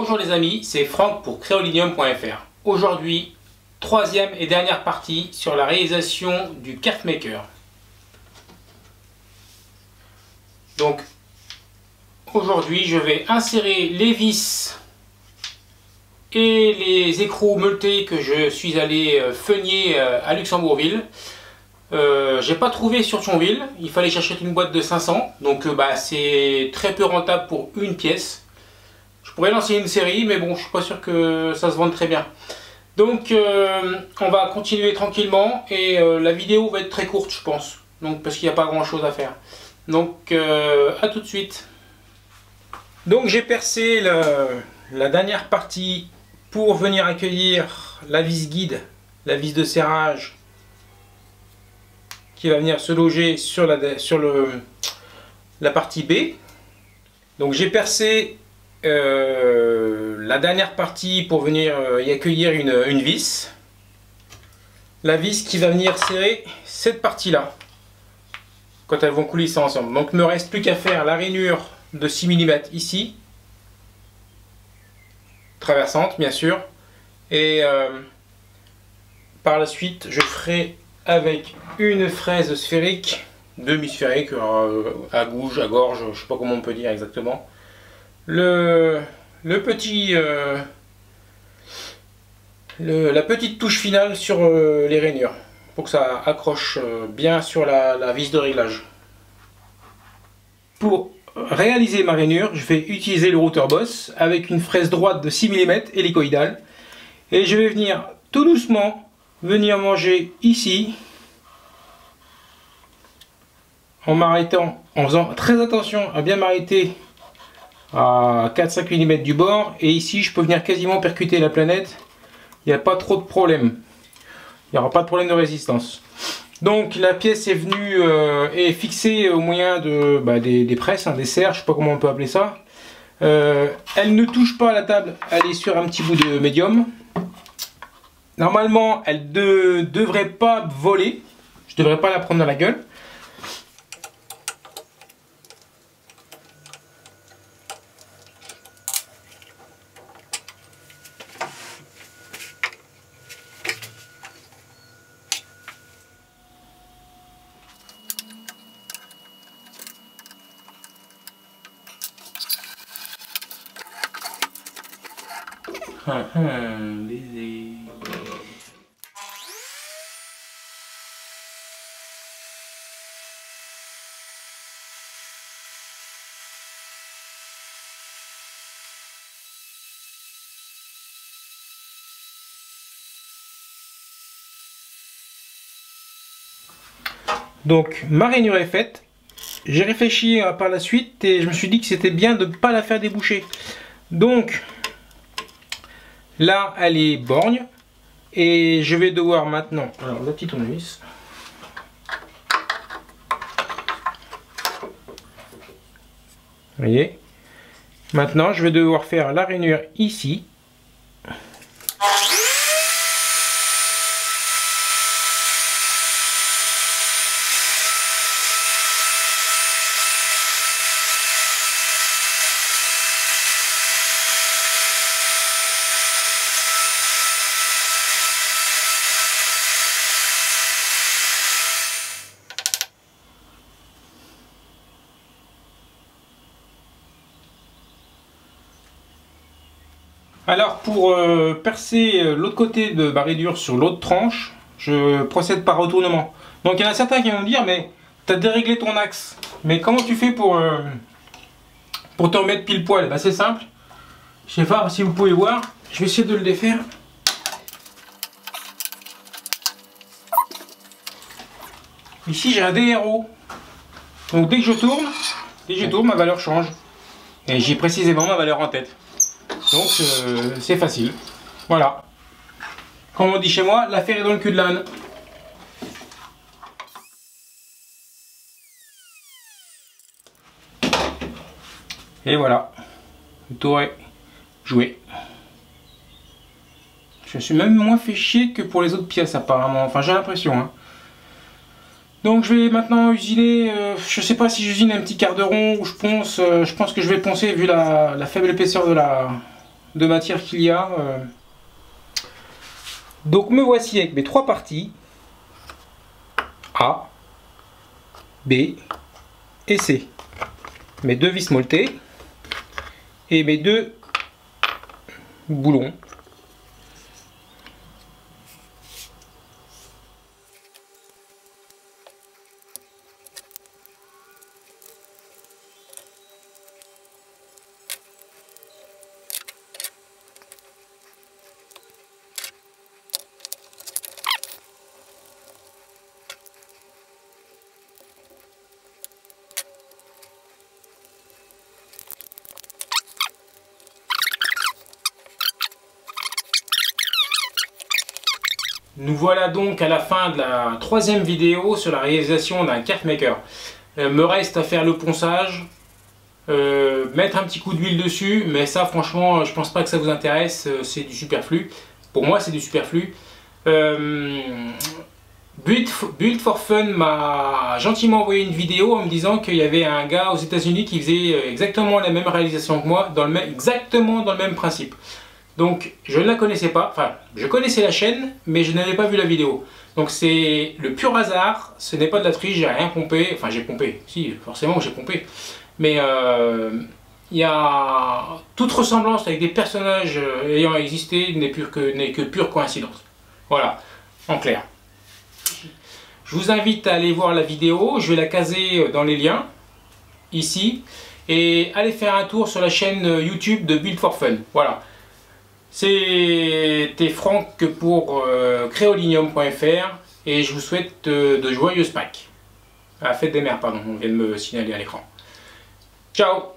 Bonjour les amis, c'est Franck pour Créolinium.fr. Aujourd'hui, troisième et dernière partie sur la réalisation du Craftmaker. Donc, aujourd'hui, je vais insérer les vis et les écrous meuletés que je suis allé feugner à Luxembourgville. J'ai pas trouvé sur Thionville, il fallait chercher une boîte de 500, donc c'est très peu rentable pour une pièce. Je pourrais lancer une série, mais bon, je suis pas sûr que ça se vende très bien. Donc on va continuer tranquillement et la vidéo va être très courte, je pense. Donc parce qu'il n'y a pas grand chose à faire. Donc à tout de suite. Donc j'ai percé la dernière partie pour venir accueillir la vis guide, la vis de serrage qui va venir se loger sur la partie B. Donc j'ai percé la dernière partie pour venir y accueillir une vis. La vis qui va venir serrer cette partie là quand elles vont coulisser ensemble. Donc il ne me reste plus qu'à faire la rainure de 6 mm ici, traversante bien sûr, et par la suite je ferai avec une fraise sphérique, demi-sphérique, à gouge, à gorge, je ne sais pas comment on peut dire exactement, la petite touche finale sur les rainures pour que ça accroche bien sur la vis de réglage. Pour réaliser ma rainure, je vais utiliser le routeur Boss avec une fraise droite de 6 mm hélicoïdale et je vais venir tout doucement venir manger ici en m'arrêtant, en faisant très attention à bien m'arrêter à 4-5 mm du bord, et ici je peux venir quasiment percuter la planète, il n'y a pas trop de problème, il n'y aura pas de problème de résistance. Donc la pièce est venue et fixée au moyen de des presses, des serres, je ne sais pas comment on peut appeler ça. Elle ne touche pas à la table, elle est sur un petit bout de médium. Normalement elle ne devrait pas voler, je ne devrais pas la prendre dans la gueule. Donc ma rainure est faite. J'ai réfléchi par la suite et je me suis dit que c'était bien de ne pas la faire déboucher. Donc là elle est borgne et je vais devoir maintenant, alors la petite tournevis, vous voyez, maintenant je vais devoir faire la rainure ici. Alors pour percer l'autre côté de ma rainure sur l'autre tranche, je procède par retournement. Donc il y en a certains qui vont me dire, mais tu as déréglé ton axe, mais comment tu fais pour te remettre pile poil? C'est simple, je sais pas si vous pouvez voir, je vais essayer de le défaire. Ici j'ai un DRO, donc dès que je tourne, ma valeur change, et j'ai précisément ma valeur en tête. Donc c'est facile, voilà. Comme on dit chez moi, l'affaire est dans le cul de l'âne. Et voilà, le tour est joué. Je suis même moins fait chier que pour les autres pièces apparemment, enfin j'ai l'impression. Hein. Donc je vais maintenant usiner, je sais pas si j'usine un petit quart de rond ou je pense que je vais poncer vu la faible épaisseur de de matière qu'il y a. Donc me voici avec mes 3 parties, A, B et C. Mes 2 vis molletées et mes 2 boulons. Nous voilà donc à la fin de la 3e vidéo sur la réalisation d'un Craftmaker. Me reste à faire le ponçage, mettre un petit coup d'huile dessus, mais ça franchement je pense pas que ça vous intéresse, c'est du superflu. Pour moi c'est du superflu. Build for Fun m'a gentiment envoyé une vidéo en me disant qu'il y avait un gars aux États-Unis qui faisait exactement la même réalisation que moi, exactement dans le même principe. Donc je ne la connaissais pas, enfin je connaissais la chaîne mais je n'avais pas vu la vidéo. Donc c'est le pur hasard, ce n'est pas de la triche, j'ai rien pompé, enfin j'ai pompé, si forcément j'ai pompé. Mais il y a toute ressemblance avec des personnages ayant existé n'est que pure coïncidence. Voilà, en clair. Je vous invite à aller voir la vidéo, je vais la caser dans les liens, ici. Et allez faire un tour sur la chaîne YouTube de Build for Fun, voilà. C'était Franck pour créolinium.fr et je vous souhaite de joyeuses Pâques. Ah, fête des mères, pardon, on vient de me signaler à l'écran. Ciao!